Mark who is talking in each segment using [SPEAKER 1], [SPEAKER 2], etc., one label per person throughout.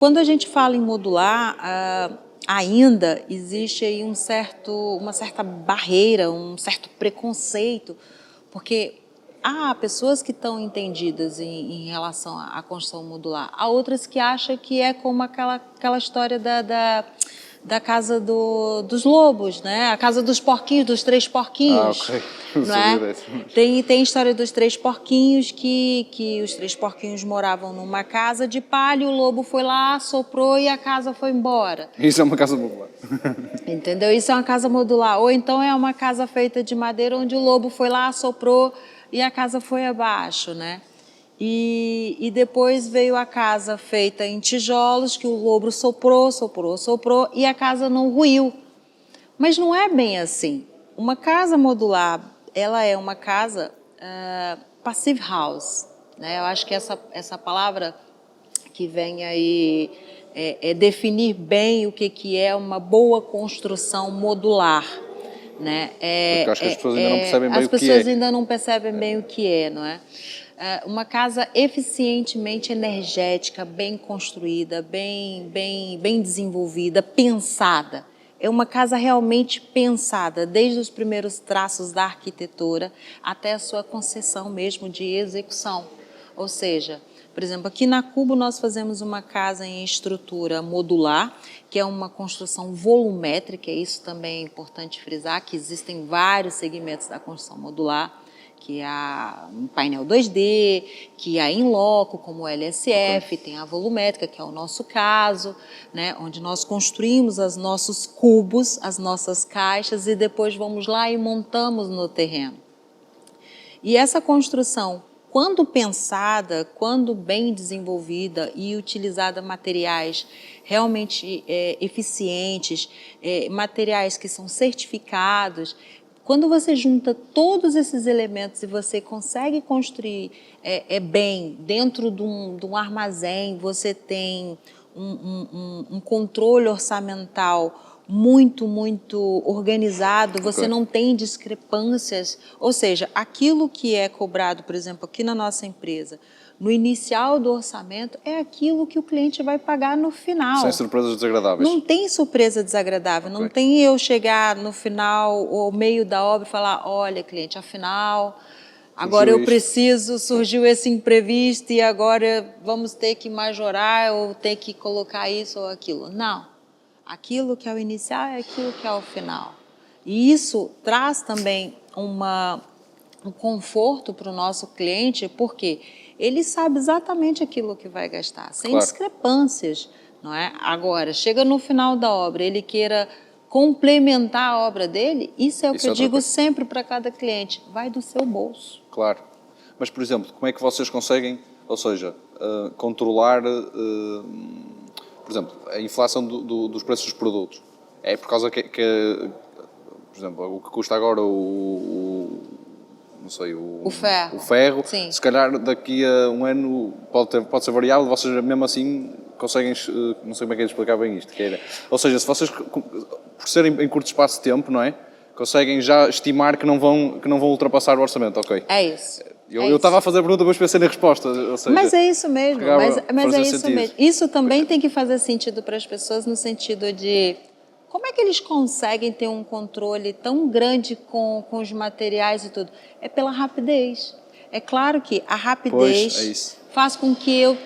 [SPEAKER 1] Quando a gente fala em modular, ainda existe aí uma certa barreira, um certo preconceito, porque há pessoas que estão entendidas em relação à construção modular, há outras que acham que é como aquela história da casa dos lobos, né? A casa dos porquinhos, dos três porquinhos.
[SPEAKER 2] Ok. Não
[SPEAKER 1] Não
[SPEAKER 2] sabia
[SPEAKER 1] é?
[SPEAKER 2] dessa.
[SPEAKER 1] Tem a história dos três porquinhos, que os três porquinhos moravam numa casa de palha, o lobo foi lá, soprou e a casa foi embora.
[SPEAKER 2] Isso é uma casa modular.
[SPEAKER 1] Entendeu? Isso é uma casa modular. Ou então é uma casa feita de madeira onde o lobo foi lá, soprou e a casa foi abaixo, né? E depois veio a casa feita em tijolos, que o lobo soprou, soprou, soprou e a casa não ruiu. Mas não é bem assim. Uma casa modular, ela é uma casa passive house, né? Eu acho que essa palavra que vem aí é definir bem o que é uma boa construção modular, né?
[SPEAKER 2] Porque acho que as pessoas ainda não percebem bem
[SPEAKER 1] As
[SPEAKER 2] o que
[SPEAKER 1] pessoas
[SPEAKER 2] é.
[SPEAKER 1] ainda não percebem bem o que é, não é? Uma casa eficientemente energética, bem construída, bem desenvolvida, pensada. É uma casa realmente pensada, desde os primeiros traços da arquitetura até a sua concessão mesmo de execução. Ou seja, por exemplo, aqui na Cubo nós fazemos uma casa em estrutura modular, que é uma construção volumétrica, isso também é importante frisar, que existem vários segmentos da construção modular, que é um painel 2D, que é in loco, como o LSF, tem a volumétrica, que é o nosso caso, né, onde nós construímos os nossos cubos, as nossas caixas e depois vamos lá e montamos no terreno. E essa construção, quando pensada, quando bem desenvolvida e utilizada materiais realmente eficientes, materiais que são certificados, quando você junta todos esses elementos e você consegue construir bem dentro de um armazém, você tem um controle orçamental muito organizado, você não tem discrepâncias, ou seja, aquilo que é cobrado, por exemplo, aqui na nossa empresa, no inicial do orçamento, é aquilo que o cliente vai pagar no final.
[SPEAKER 2] Sem surpresas desagradáveis.
[SPEAKER 1] Não tem surpresa desagradável, não tem eu chegar no final ou meio da obra e falar, olha, cliente, afinal, agora eu preciso, surgiu esse imprevisto e agora vamos ter que majorar ou ter que colocar isso ou aquilo. Não. Aquilo que é o inicial é aquilo que é o final. E isso traz também um conforto para o nosso cliente, porque ele sabe exatamente aquilo que vai gastar, sem discrepâncias, não é? Agora, chega no final da obra, ele queira complementar a obra dele, isso é o que eu digo sempre para cada cliente, vai do seu bolso.
[SPEAKER 2] Claro. Mas, por exemplo, como é que vocês conseguem, ou seja, controlar... por exemplo, a inflação dos preços dos produtos é por causa que por exemplo, o que custa agora não sei, o ferro
[SPEAKER 1] Sim.
[SPEAKER 2] Se calhar daqui a um ano pode ser variável, vocês mesmo assim conseguem, não sei como é que é de explicar bem isto, ou seja, se vocês, por serem em curto espaço de tempo, não é? Conseguem já estimar que não vão ultrapassar o orçamento, ok?
[SPEAKER 1] É isso.
[SPEAKER 2] Eu estava a fazer a pergunta, mas pensei na resposta. Ou seja,
[SPEAKER 1] mas é isso mesmo, mas é isso
[SPEAKER 2] sentido.
[SPEAKER 1] mesmo. Isso também tem que fazer sentido para as pessoas no sentido de como é que eles conseguem ter um controle tão grande com os materiais e tudo? É pela rapidez. É claro que a rapidez faça com que eu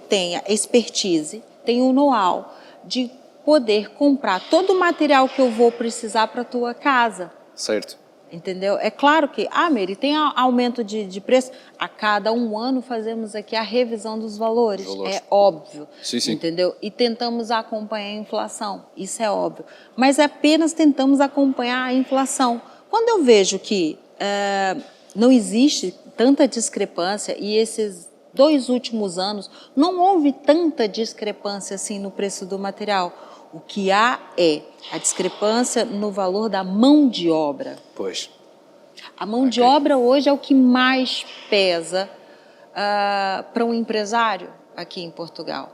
[SPEAKER 1] tenha expertise, tenha o know-how de poder comprar todo o material que eu vou precisar para a tua casa.
[SPEAKER 2] Certo.
[SPEAKER 1] Entendeu? É claro que, Mary, tem aumento de preço. A cada um ano fazemos aqui a revisão dos valores. É óbvio.
[SPEAKER 2] Sim.
[SPEAKER 1] Entendeu? E tentamos acompanhar a inflação. Isso é óbvio. Mas apenas tentamos acompanhar a inflação. Quando eu vejo que não existe tanta discrepância e esses 2 últimos anos não houve tanta discrepância assim no preço do material. O que há é a discrepância no valor da mão de obra.
[SPEAKER 2] Pois.
[SPEAKER 1] A mão de obra hoje é o que mais pesa para um empresário aqui em Portugal.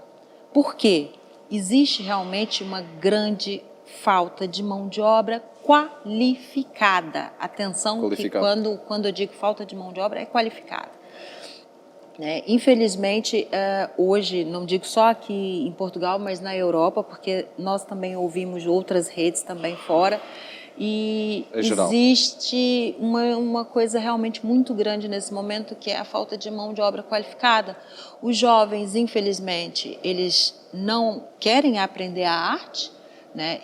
[SPEAKER 1] Por quê? Existe realmente uma grande falta de mão de obra qualificada. Atenção, que quando eu digo falta de mão de obra, é qualificada. né? Infelizmente, hoje, não digo só aqui em Portugal, mas na Europa, porque nós também ouvimos outras redes também fora, e
[SPEAKER 2] Em geral.
[SPEAKER 1] existe uma coisa realmente muito grande nesse momento, que é a falta de mão de obra qualificada. Os jovens, infelizmente, eles não querem aprender a arte, né?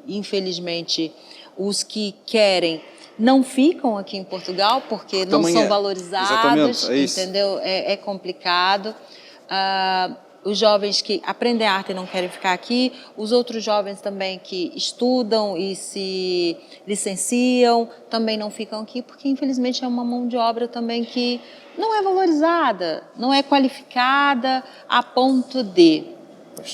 [SPEAKER 1] Infelizmente, os que querem não ficam aqui em Portugal porque não
[SPEAKER 2] Também
[SPEAKER 1] são
[SPEAKER 2] é.
[SPEAKER 1] valorizados,
[SPEAKER 2] Exatamente, é isso.
[SPEAKER 1] entendeu? É complicado. Os jovens que aprendem arte e não querem ficar aqui, os outros jovens também que estudam e se licenciam também não ficam aqui, porque infelizmente é uma mão de obra também que não é valorizada, não é qualificada a ponto de.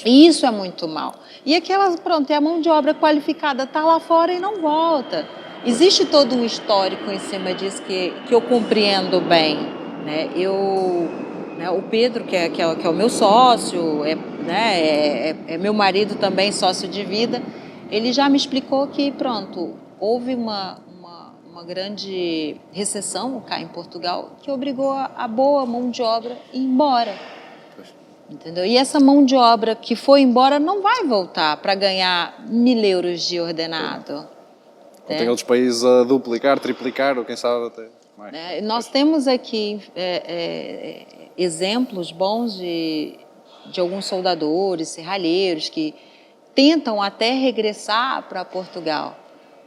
[SPEAKER 1] E isso é muito mal. E aquelas, pronto, a mão de obra qualificada está lá fora e não volta. Existe todo um histórico em cima disso que eu compreendo bem, né? O Pedro, que é o meu sócio, é meu marido também, sócio de vida, ele já me explicou que, pronto, houve uma grande recessão cá em Portugal que obrigou a boa mão de obra a ir embora. Entendeu? E essa mão de obra que foi embora não vai voltar para ganhar 1.000 € de ordenado.
[SPEAKER 2] Tem outros países a duplicar, triplicar, ou quem sabe até mais.
[SPEAKER 1] Nós temos aqui exemplos bons de alguns soldadores, serralheiros que tentam até regressar para Portugal,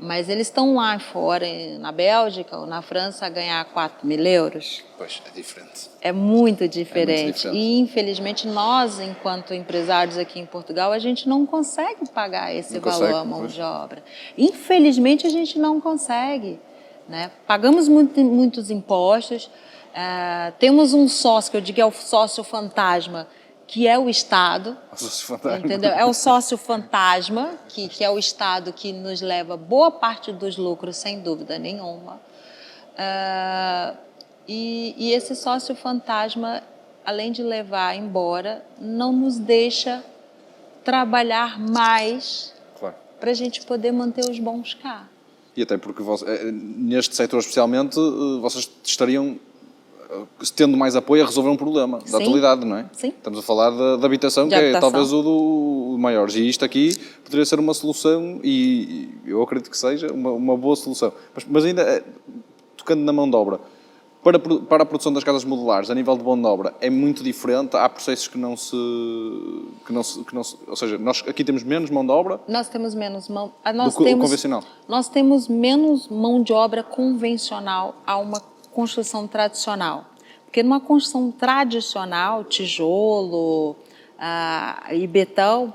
[SPEAKER 1] mas eles estão lá fora, na Bélgica ou na França, a ganhar 4.000 €.
[SPEAKER 2] Pois, é diferente.
[SPEAKER 1] É muito diferente.
[SPEAKER 2] É muito diferente.
[SPEAKER 1] E, infelizmente, nós, enquanto empresários aqui em Portugal, a gente não consegue pagar esse valor à mão de obra. Infelizmente, a gente não consegue, né? Pagamos muitos impostos, temos um sócio, que eu digo é o sócio fantasma, que é o Estado. Entendeu? É o sócio fantasma, que é o Estado que nos leva boa parte dos lucros, sem dúvida nenhuma. E esse sócio fantasma, além de levar embora, não nos deixa trabalhar mais para a gente poder manter os bons cá.
[SPEAKER 2] E até porque neste setor especialmente, vocês estariam tendo mais apoio a resolver um problema da atualidade, não é?
[SPEAKER 1] Sim.
[SPEAKER 2] Estamos a falar da habitação, que é talvez o do maior. E isto aqui poderia ser uma solução, e eu acredito que seja uma boa solução. Mas ainda, tocando na mão de obra, para a produção das casas modulares, a nível de mão de obra, é muito diferente. Há processos que não se... Ou seja, nós aqui temos menos mão de obra.
[SPEAKER 1] Nós temos menos mão...
[SPEAKER 2] convencional.
[SPEAKER 1] Nós temos menos mão de obra convencional a uma construção tradicional. Porque numa construção tradicional, tijolo e betão,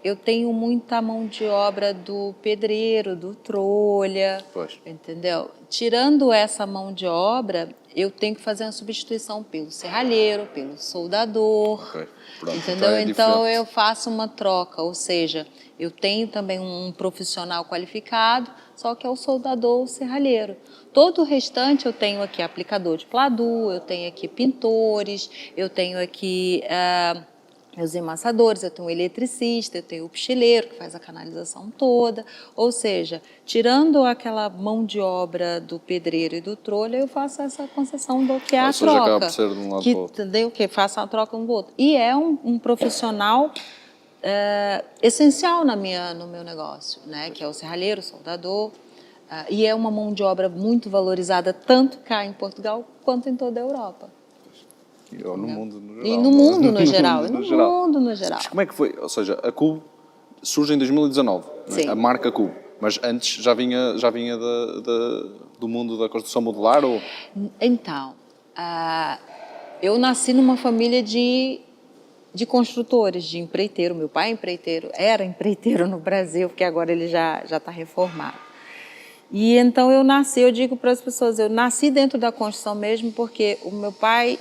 [SPEAKER 1] eu tenho muita mão de obra do pedreiro, do trolha, entendeu? Tirando essa mão de obra, eu tenho que fazer uma substituição pelo serralheiro, pelo soldador, entendeu? Então eu faço uma troca, ou seja, eu tenho também um profissional qualificado, só que é o soldador ou serralheiro. Todo o restante eu tenho aqui aplicador de pladu, eu tenho aqui pintores, eu tenho aqui meus emassadores, eu tenho um eletricista, eu tenho o picheleiro que faz a canalização toda. Ou seja, tirando aquela mão de obra do pedreiro e do trolha, eu faço essa concessão do que é a troca.
[SPEAKER 2] Acaba por ser de um lado para o outro.
[SPEAKER 1] Entendeu? Que faça a troca um do outro. E é um profissional essencial no meu negócio, né? Que é o serralheiro, o soldador. E é uma mão de obra muito valorizada, tanto cá em Portugal quanto em toda a Europa.
[SPEAKER 2] Ou no mundo no geral.
[SPEAKER 1] E no mundo no geral. Mundo no geral.
[SPEAKER 2] Mas como é que foi? Ou seja, a Cubo surge em 2019,
[SPEAKER 1] Sim.
[SPEAKER 2] A marca Cubo. Mas antes já vinha do mundo da construção modular? Ou...
[SPEAKER 1] Então, eu nasci numa família de construtores, de empreiteiro. Meu pai é empreiteiro, era empreiteiro no Brasil, porque agora ele já está reformado. E então eu digo para as pessoas, eu nasci dentro da construção mesmo, porque o meu pai,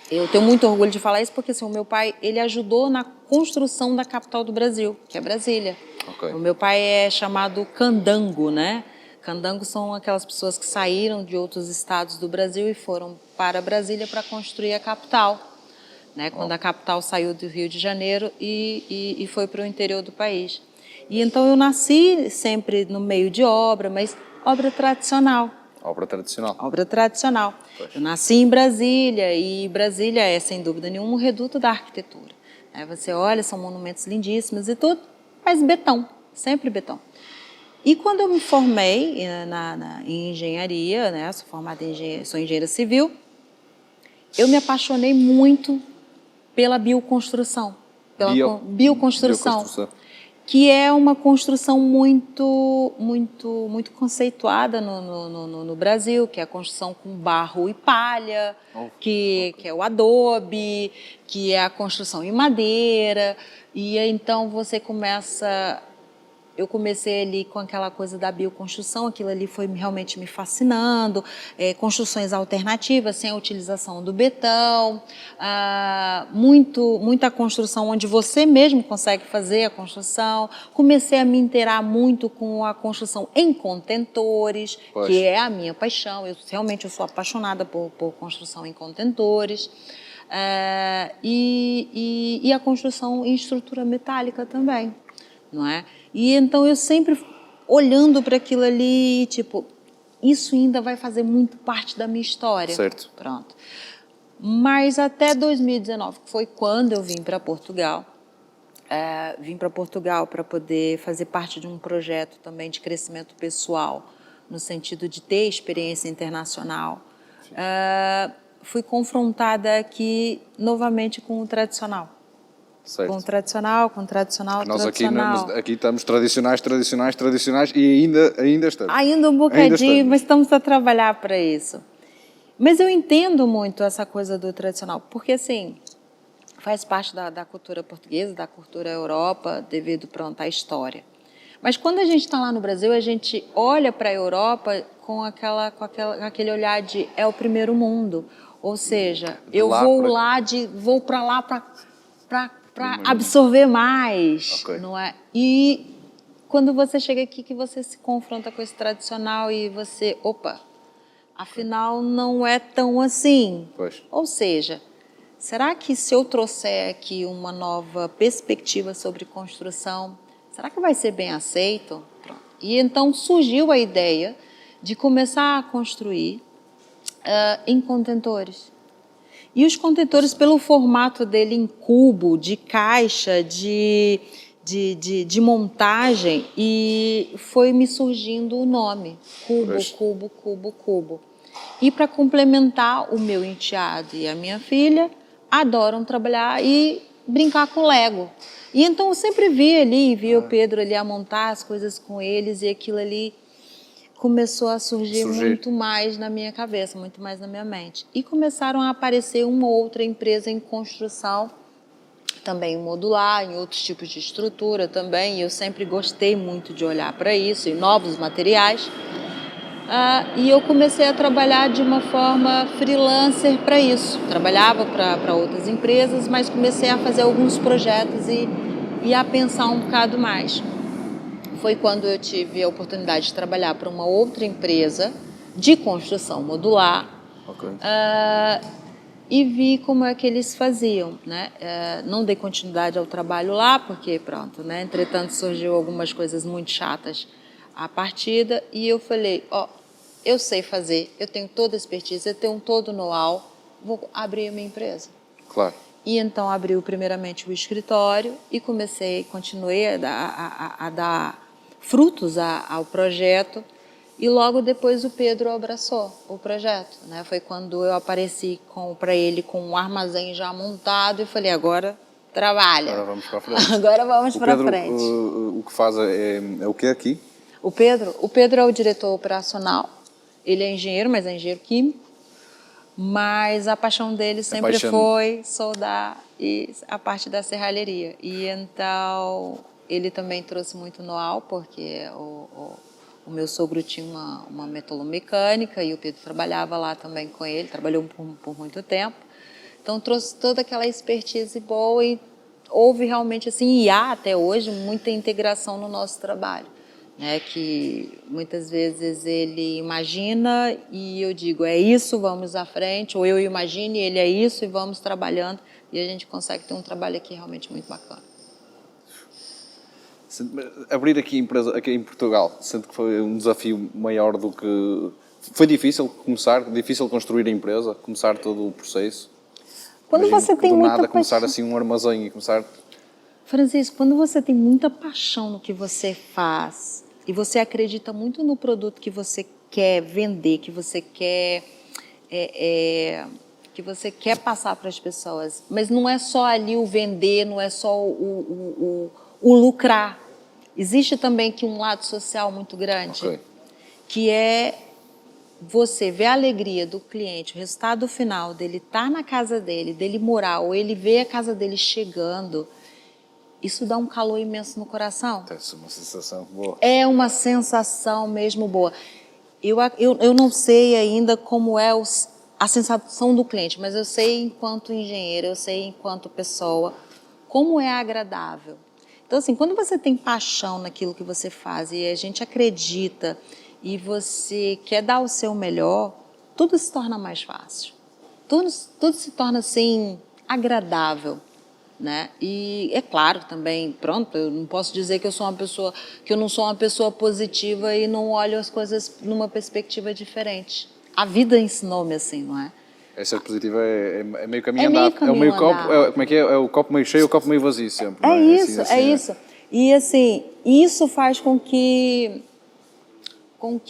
[SPEAKER 1] eu tenho muito orgulho de falar isso, porque assim, o meu pai, ele ajudou na construção da capital do Brasil, que é Brasília. O meu pai é chamado candango, né? Candango são aquelas pessoas que saíram de outros estados do Brasil e foram para Brasília para construir a capital, né? Quando a capital saiu do Rio de Janeiro e foi para o interior do país. E então eu nasci sempre no meio de obra, mas obra tradicional.
[SPEAKER 2] Obra tradicional.
[SPEAKER 1] Obra tradicional.
[SPEAKER 2] Pois.
[SPEAKER 1] Eu nasci em Brasília e Brasília é, sem dúvida nenhuma, um reduto da arquitetura. Você olha, são monumentos lindíssimos e tudo, mas betão, sempre betão. E quando eu me formei em engenharia, né, sou formada sou engenheira civil, eu me apaixonei muito pela bioconstrução, pela bioconstrução, que é uma construção muito conceituada no Brasil, que é a construção com barro e palha, que é o adobe, que é a construção em madeira, e então você eu comecei ali com aquela coisa da bioconstrução, aquilo ali foi realmente me fascinando, construções alternativas, sem a utilização do betão, muita construção onde você mesmo consegue fazer a construção. Comecei a me inteirar muito com a construção em contentores, que é a minha paixão, realmente eu sou apaixonada por construção em contentores. E a construção em estrutura metálica também, não é? E então eu sempre olhando para aquilo ali, tipo, isso ainda vai fazer muito parte da minha história.
[SPEAKER 2] Certo.
[SPEAKER 1] Pronto. Mas até 2019, que foi quando eu vim para Portugal, para poder fazer parte de um projeto também de crescimento pessoal, no sentido de ter experiência internacional. Fui confrontada aqui novamente com o tradicional.
[SPEAKER 2] Certo.
[SPEAKER 1] Com o tradicional.
[SPEAKER 2] Nós aqui estamos tradicionais e ainda estamos.
[SPEAKER 1] Ainda um bocadinho, mas estamos a trabalhar para isso. Mas eu entendo muito essa coisa do tradicional, porque assim, faz parte da cultura portuguesa, da cultura Europa, devido, à história. Mas quando a gente está lá no Brasil, a gente olha para a Europa com aquele olhar de é o primeiro mundo. Ou seja, eu vou para lá para absorver mais, não é? E quando você chega aqui, que você se confronta com esse tradicional e você, afinal não é tão assim.
[SPEAKER 2] Pois.
[SPEAKER 1] Ou seja, será que se eu trouxer aqui uma nova perspectiva sobre construção, será que vai ser bem aceito? Pronto. E então surgiu a ideia de começar a construir em contentores. E os contentores, pelo formato dele em cubo, de caixa, de montagem, e foi me surgindo o nome, cubo. E para complementar, o meu enteado e a minha filha adoram trabalhar e brincar com Lego. E então eu sempre via o Pedro ali a montar as coisas com eles, e aquilo ali começou a surgir muito mais na minha cabeça, muito mais na minha mente. E começaram a aparecer uma ou outra empresa em construção, também modular, em outros tipos de estrutura também, e eu sempre gostei muito de olhar para isso, em novos materiais. E eu comecei a trabalhar de uma forma freelancer para isso. Trabalhava para outras empresas, mas comecei a fazer alguns projetos e a pensar um bocado mais. Foi quando eu tive a oportunidade de trabalhar para uma outra empresa de construção modular. E vi como é que eles faziam, né? Não dei continuidade ao trabalho lá, porque entretanto surgiu algumas coisas muito chatas à partida, e eu falei, eu sei fazer, eu tenho toda a expertise, eu tenho todo o know-how, vou abrir a minha empresa.
[SPEAKER 2] Claro.
[SPEAKER 1] E então abriu primeiramente o escritório e continuei a dar frutos ao projeto, e logo depois o Pedro abraçou o projeto, né? Foi quando eu apareci para ele com um armazém já montado e falei, agora trabalha.
[SPEAKER 2] Agora vamos para frente.
[SPEAKER 1] Agora vamos para frente.
[SPEAKER 2] O que faz é o que aqui?
[SPEAKER 1] O Pedro é o diretor operacional, ele é engenheiro, mas é engenheiro químico, mas a paixão dele sempre foi soldar e a parte da serralheria. E então ele também trouxe muito know-how, porque o meu sogro tinha uma metalomecânica e o Pedro trabalhava lá também com ele, trabalhou por muito tempo. Então trouxe toda aquela expertise boa e houve realmente, assim, e há até hoje muita integração no nosso trabalho, né? Que muitas vezes ele imagina e eu digo, é isso, vamos à frente, ou eu imagino e ele é isso e vamos trabalhando, e a gente consegue ter um trabalho aqui realmente muito bacana.
[SPEAKER 2] Abrir aqui a empresa aqui em Portugal, sente que foi um desafio maior do que Foi difícil começar, difícil construir a empresa, começar todo o processo?
[SPEAKER 1] Quando
[SPEAKER 2] Imagino
[SPEAKER 1] você
[SPEAKER 2] que
[SPEAKER 1] tem
[SPEAKER 2] do
[SPEAKER 1] muita
[SPEAKER 2] nada começar
[SPEAKER 1] paixão...
[SPEAKER 2] assim um armazém e começar...
[SPEAKER 1] Francisco, quando você tem muita paixão no que você faz e você acredita muito no produto que você quer vender, que você quer passar para as pessoas, mas não é só ali o vender, não é só o lucrar. Existe também aqui um lado social muito grande,
[SPEAKER 2] Ok.
[SPEAKER 1] que é você ver a alegria do cliente, o resultado final dele estar na casa dele, dele morar, ou ele ver a casa dele chegando. Isso dá um calor imenso no coração.
[SPEAKER 2] Essa é uma sensação boa.
[SPEAKER 1] É uma sensação mesmo boa. Eu não sei ainda como é a sensação do cliente, mas eu sei enquanto engenheiro, eu sei enquanto pessoa, como é agradável. Então, assim, quando você tem paixão naquilo que você faz e a gente acredita e você quer dar o seu melhor, tudo se torna mais fácil. Tudo se torna, assim, agradável. Né? E é claro também, pronto, eu não posso dizer que eu não sou uma pessoa positiva e não olho as coisas numa perspectiva diferente. A vida ensinou-me assim, não é?
[SPEAKER 2] Essa positiva é meio caminho
[SPEAKER 1] É meio
[SPEAKER 2] andado. É o
[SPEAKER 1] caminho
[SPEAKER 2] meio copo,
[SPEAKER 1] andado.
[SPEAKER 2] como é que é? É o copo meio cheio ou o copo meio vazio sempre, não
[SPEAKER 1] É
[SPEAKER 2] é?
[SPEAKER 1] isso,
[SPEAKER 2] Assim,
[SPEAKER 1] é isso. E assim, isso faz com que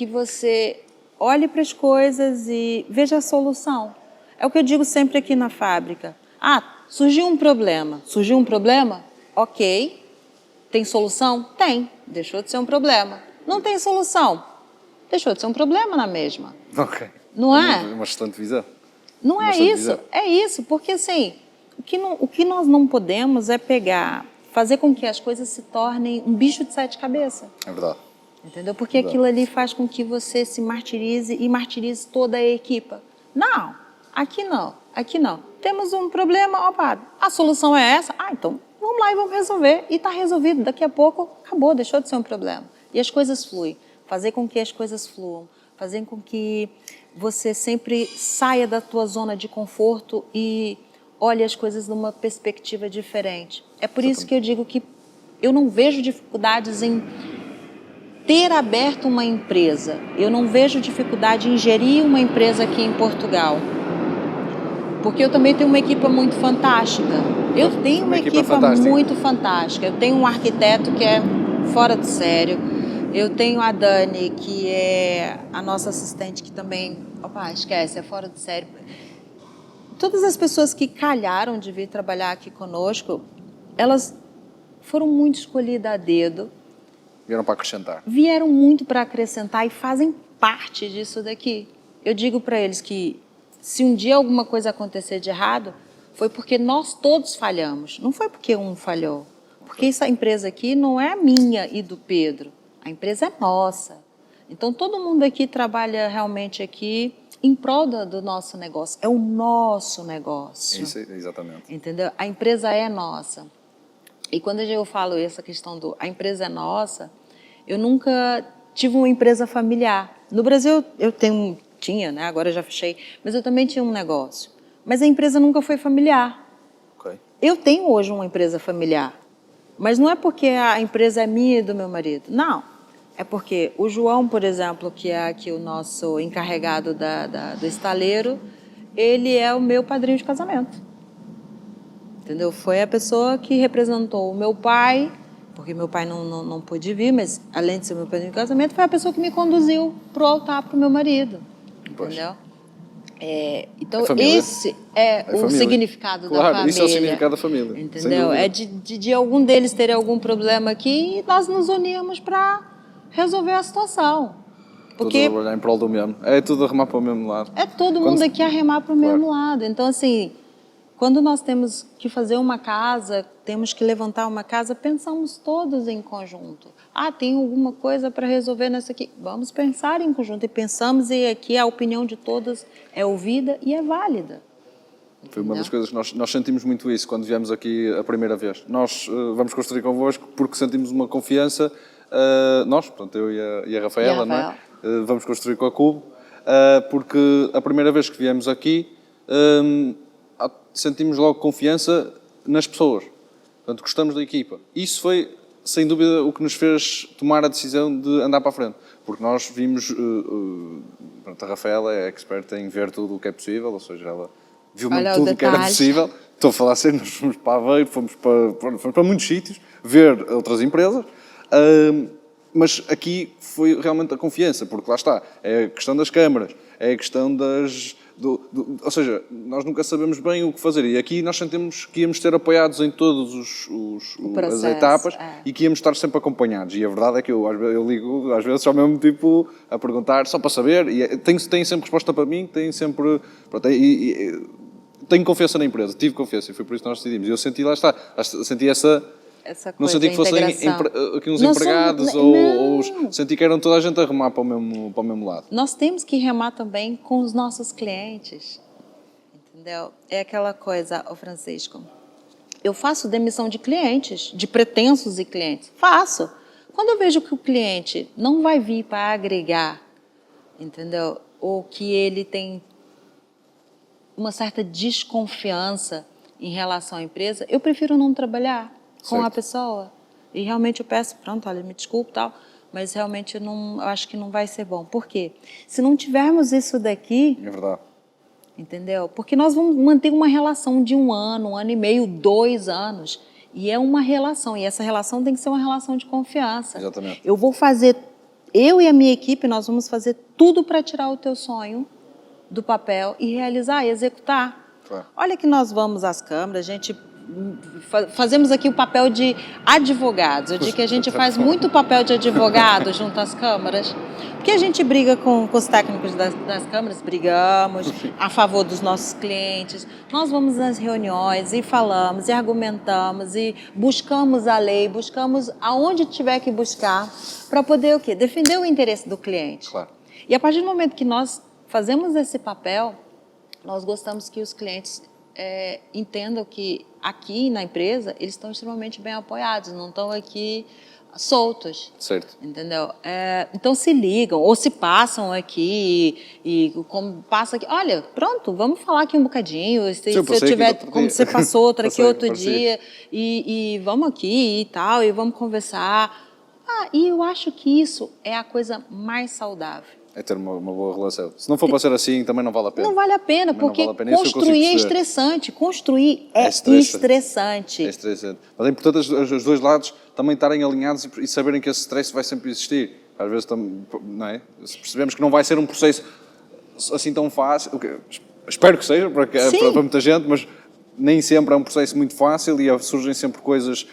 [SPEAKER 1] você olhe para as coisas e veja a solução. É o que eu digo sempre aqui na fábrica. Surgiu um problema. Surgiu um problema? Ok. Tem solução? Tem. Deixou de ser um problema. Não tem solução? Deixou de ser um problema na mesma.
[SPEAKER 2] Ok.
[SPEAKER 1] Não é?
[SPEAKER 2] Uma excelente visão.
[SPEAKER 1] Não é
[SPEAKER 2] Bastante
[SPEAKER 1] isso.
[SPEAKER 2] visão.
[SPEAKER 1] É isso. Porque assim, o que nós não podemos é fazer com que as coisas se tornem um bicho de sete cabeças.
[SPEAKER 2] É verdade.
[SPEAKER 1] Entendeu? Porque aquilo ali faz com que você se martirize e martirize toda a equipa. Não, aqui não, aqui não. Temos um problema, opa, a solução é essa? Então vamos lá e vamos resolver. E está resolvido, daqui a pouco acabou, deixou de ser um problema. E as coisas fluem. Fazer com que as coisas fluam. Fazer com que você sempre saia da tua zona de conforto e olhe as coisas numa perspectiva diferente. É por isso que eu digo que eu não vejo dificuldades em ter aberto uma empresa. Eu não vejo dificuldade em gerir uma empresa aqui em Portugal. Porque eu também tenho uma equipe muito fantástica. Eu tenho uma equipe muito fantástica. Eu tenho um arquiteto que é fora de sério. Eu tenho a Dani, que é a nossa assistente, que também... esquece, é fora de sério. Todas as pessoas que calharam de vir trabalhar aqui conosco, elas foram muito escolhidas a dedo.
[SPEAKER 2] Vieram para acrescentar.
[SPEAKER 1] Vieram muito para acrescentar e fazem parte disso daqui. Eu digo para eles que se um dia alguma coisa acontecer de errado, foi porque nós todos falhamos. Não foi porque um falhou. Porque essa empresa aqui não é minha e do Pedro. A empresa é nossa. Então, todo mundo aqui trabalha realmente aqui em prol do nosso negócio. É o nosso negócio.
[SPEAKER 2] Isso, exatamente.
[SPEAKER 1] Entendeu? A empresa é nossa. E quando eu falo essa questão a empresa é nossa, eu nunca tive uma empresa familiar. No Brasil tinha, né? Agora eu já fechei, mas eu também tinha um negócio. Mas a empresa nunca foi familiar.
[SPEAKER 2] Okay.
[SPEAKER 1] Eu tenho hoje uma empresa familiar, mas não é porque a empresa é minha e do meu marido. Não, é porque o João, por exemplo, que é aqui o nosso encarregado do estaleiro, ele é o meu padrinho de casamento. Entendeu? Foi a pessoa que representou o meu pai, porque meu pai não pôde vir, mas além de ser meu padrinho de casamento, foi a pessoa que me conduziu para o altar para o meu marido. Entendeu? Então, esse é o significado da família.
[SPEAKER 2] Isso é o significado da família.
[SPEAKER 1] Entendeu? É de algum deles ter algum problema aqui e nós nos unirmos para resolver a situação.
[SPEAKER 2] Porque todos a trabalhar em prol do mesmo. É tudo a remar para o mesmo lado.
[SPEAKER 1] É todo mundo aqui a remar para o mesmo lado. Então, assim, quando nós temos que fazer uma casa, temos que levantar uma casa, pensamos todos em conjunto. Tem alguma coisa para resolver nessa aqui. Vamos pensar em conjunto. E pensamos, e aqui a opinião de todos é ouvida e é válida.
[SPEAKER 2] Foi uma das coisas que nós sentimos muito isso quando viemos aqui a primeira vez. Nós vamos construir convosco porque sentimos uma confiança, nós, portanto, eu e a Rafaela, não é? Vamos construir com a Cubo, porque a primeira vez que viemos aqui sentimos logo confiança nas pessoas. Portanto, gostamos da equipa. Isso foi sem dúvida, o que nos fez tomar a decisão de andar para a frente. Porque nós vimos... pronto, a Rafaela é experta em ver tudo o que é possível, ou seja, ela viu mesmo tudo o que era possível. Estou a falar assim, nós fomos para Aveiro, fomos para muitos sítios, ver outras empresas, mas aqui foi realmente a confiança, porque lá está, é a questão das câmaras, é a questão das... ou seja, nós nunca sabemos bem o que fazer e aqui nós sentimos que íamos ser apoiados em todas as etapas e que íamos estar sempre acompanhados. E a verdade é que eu ligo às vezes só mesmo tipo a perguntar, só para saber, e tem sempre resposta para mim, tem sempre... Pronto, tenho confiança na empresa, tive confiança e foi por isso que nós decidimos. E eu senti, lá está, senti essa não senti que fossem aqui uns empregados ou senti que eram toda a gente a remar para o mesmo lado.
[SPEAKER 1] Nós temos que remar também com os nossos clientes, entendeu? É aquela coisa, Francisco, eu faço demissão de clientes, de pretensos e clientes, faço. Quando eu vejo que o cliente não vai vir para agregar, entendeu? Ou que ele tem uma certa desconfiança em relação à empresa, eu prefiro não trabalhar com a pessoa. E realmente eu peço, pronto, olha, me desculpe e tal, mas realmente eu acho que não vai ser bom. Por quê? Se não tivermos isso daqui...
[SPEAKER 2] É verdade.
[SPEAKER 1] Entendeu? Porque nós vamos manter uma relação de 1 ano e meio, 2 anos. E é uma relação. E essa relação tem que ser uma relação de confiança.
[SPEAKER 2] Exatamente.
[SPEAKER 1] Eu e a minha equipe, nós vamos fazer tudo para tirar o teu sonho do papel e realizar, e executar.
[SPEAKER 2] Claro.
[SPEAKER 1] Olha que nós vamos às câmaras, a gente fazemos aqui o papel de advogados. Eu digo que a gente faz muito papel de advogado junto às câmaras, porque a gente briga com os técnicos das câmaras, brigamos a favor dos nossos clientes. Nós vamos nas reuniões e falamos, e argumentamos, e buscamos a lei, buscamos aonde tiver que buscar, para poder o quê? Defender o interesse do cliente.
[SPEAKER 2] Claro.
[SPEAKER 1] E a partir do momento que nós fazemos esse papel, nós gostamos que os clientes entendam que aqui na empresa eles estão extremamente bem apoiados, não estão aqui soltos.
[SPEAKER 2] Certo.
[SPEAKER 1] Entendeu? Então se ligam ou se passam aqui e como passa aqui, olha, pronto, vamos falar aqui um bocadinho, se eu tiver, como você passou aqui outro dia e vamos aqui e tal, e vamos conversar. E eu acho que isso é a coisa mais saudável.
[SPEAKER 2] É ter uma boa relação. Se não for para ser assim, também não vale a pena.
[SPEAKER 1] Não vale a pena, porque construir é estressante. Construir é estressante.
[SPEAKER 2] É estressante. Mas é importante os dois lados também estarem alinhados e saberem que esse stress vai sempre existir. Às vezes, não é? Se percebemos que não vai ser um processo assim tão fácil, espero que seja para muita gente, mas nem sempre é um processo muito fácil e surgem sempre coisas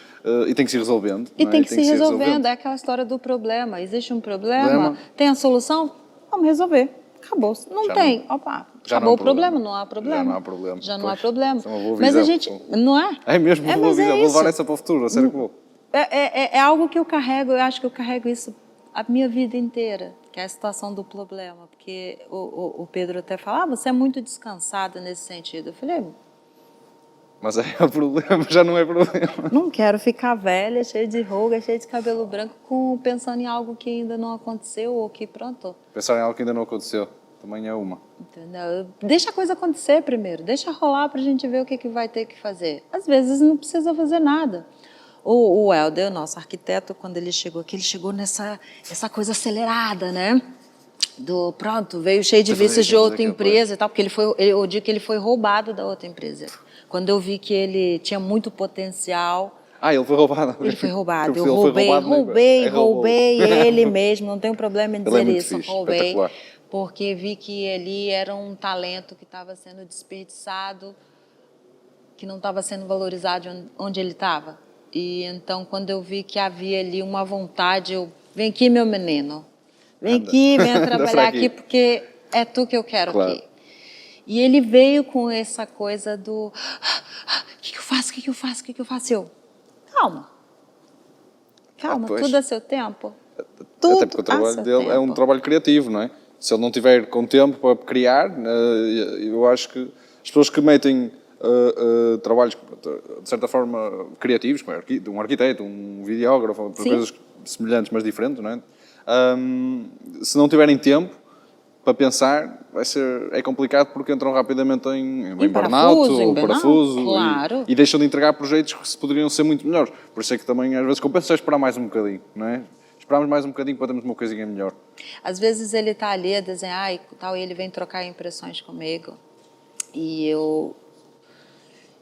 [SPEAKER 2] e tem que se ir resolvendo.
[SPEAKER 1] E tem que se ir resolvendo. É aquela história do problema. Existe um problema, tem a solução, vamos resolver. Acabou. Não tem. Opa, acabou o problema, não há problema.
[SPEAKER 2] Já não há problema.
[SPEAKER 1] Já não há problema.
[SPEAKER 2] Mas
[SPEAKER 1] a gente... Não é?
[SPEAKER 2] É mesmo uma boa visão. Vou levar essa para o futuro, a sério que vou.
[SPEAKER 1] É algo que eu carrego, eu acho que eu carrego isso a minha vida inteira, que é a situação do problema. Porque o Pedro até fala, você é muito descansada nesse sentido. Eu falei...
[SPEAKER 2] Mas é o problema, já não é problema.
[SPEAKER 1] Não quero ficar velha, cheia de ruga, cheia de cabelo branco, pensando em algo que ainda não aconteceu ou que pronto.
[SPEAKER 2] Pensar em algo que ainda não aconteceu, também é uma.
[SPEAKER 1] Entendeu? Deixa a coisa acontecer primeiro, deixa rolar pra gente ver o que vai ter que fazer. Às vezes não precisa fazer nada. O Helder, o nosso arquiteto, quando ele chegou aqui, ele chegou nessa coisa acelerada, né? Pronto, veio cheio de vícios de outra empresa e tal, porque eu digo que ele foi roubado da outra empresa. Quando eu vi que ele tinha muito potencial...
[SPEAKER 2] ele foi roubado.
[SPEAKER 1] Ele foi roubado. Eu roubei ele mesmo, não tenho problema em dizer isso. Roubei, porque vi que ele era um talento que estava sendo desperdiçado, que não estava sendo valorizado onde ele estava. E então, quando eu vi que havia ali uma vontade, vem aqui, meu menino. Vem aqui, venha trabalhar aqui, porque é tu que eu quero aqui. E ele veio com essa coisa do... O que eu faço? Eu, calma, tudo a seu tempo. Tudo
[SPEAKER 2] até porque o trabalho dele é um trabalho criativo, não é? Se ele não tiver com tempo para criar, eu acho que as pessoas que metem trabalhos, de certa forma, criativos, como um arquiteto, um videógrafo, coisas semelhantes, mas diferentes, não é? Se não tiverem tempo, para pensar, é complicado porque entram rapidamente em burnout
[SPEAKER 1] parafuso,
[SPEAKER 2] ou
[SPEAKER 1] em burnout,
[SPEAKER 2] parafuso
[SPEAKER 1] claro.
[SPEAKER 2] e deixam de entregar projetos que poderiam ser muito melhores. Por isso é que também às vezes compensa esperar mais um bocadinho, não é? Esperamos mais um bocadinho para termos uma coisinha melhor.
[SPEAKER 1] Às vezes ele está ali a desenhar e tal, e ele vem trocar impressões comigo. E